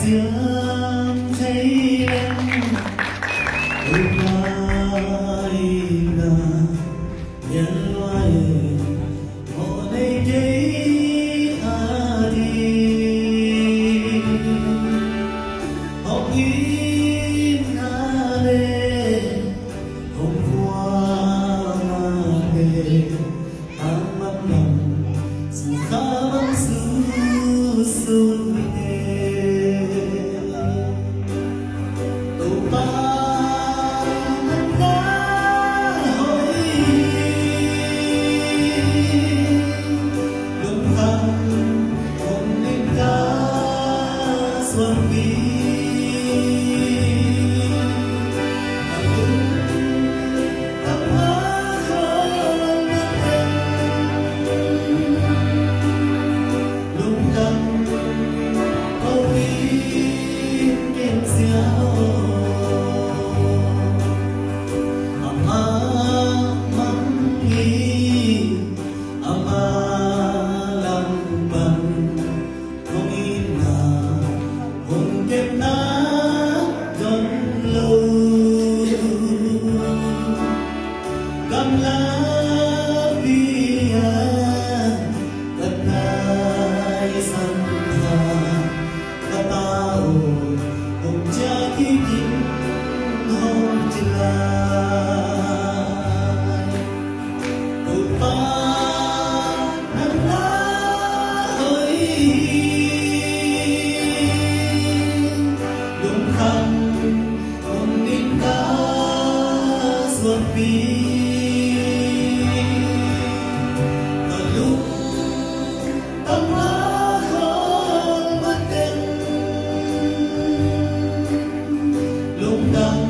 sớm thấy em ôi mai là nhân loại một ngày đây đi học in hà lê hôm qua ngày tháng mắt lòng dù khám xứ xuân xuân vi tâm áo không mất lúc tâm câu in kiếm xiao mắm nghi lòng bằng không in hùng đêm nát gần lâu cầm lá bia cất nai sân hà ta tao hùng cha khi kín hồng chilai tụi ba nắng lá hơi xuân vi lúc tâm áo không mất tên lúc đắng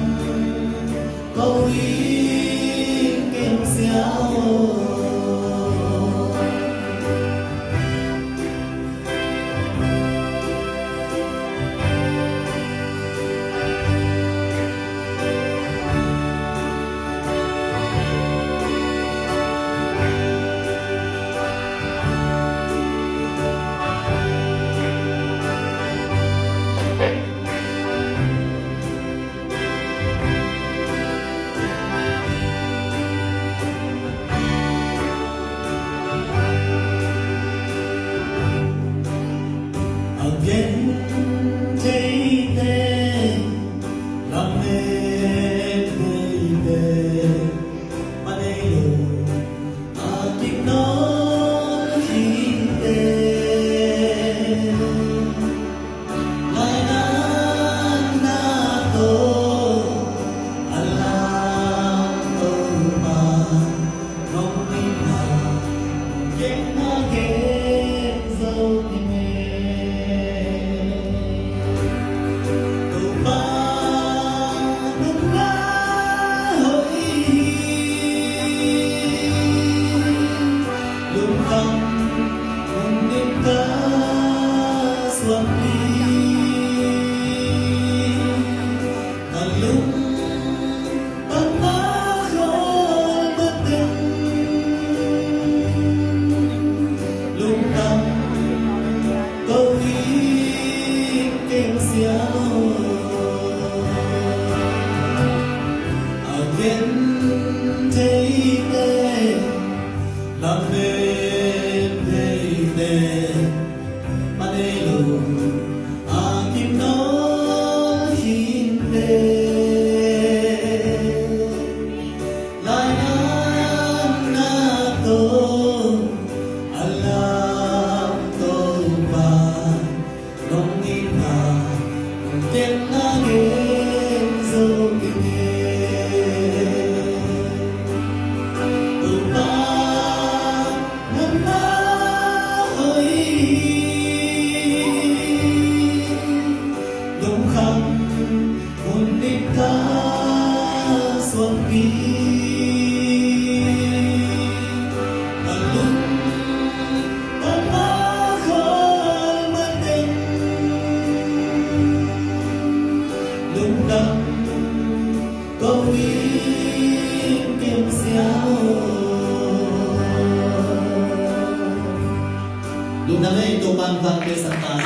câu in kiếm xiao again thấy tên làm mê baby mà đây rồi tiếng nói khi tên lại na tô alam tô mà không tin nào ghét dâu thì xuân đi lúc tâm áo không mất tên lúc tâm câu in kiếm xiao again thấy tên làm bên baby mà đây luôn kim nó hin lại na tô alam tô mà nông in hà tên na game dâu kinh xuân vi lúc tâm áo không mất tên lúc đắng câu in kiếm xiao lúc nãy tôi ban văn cái sản phẩm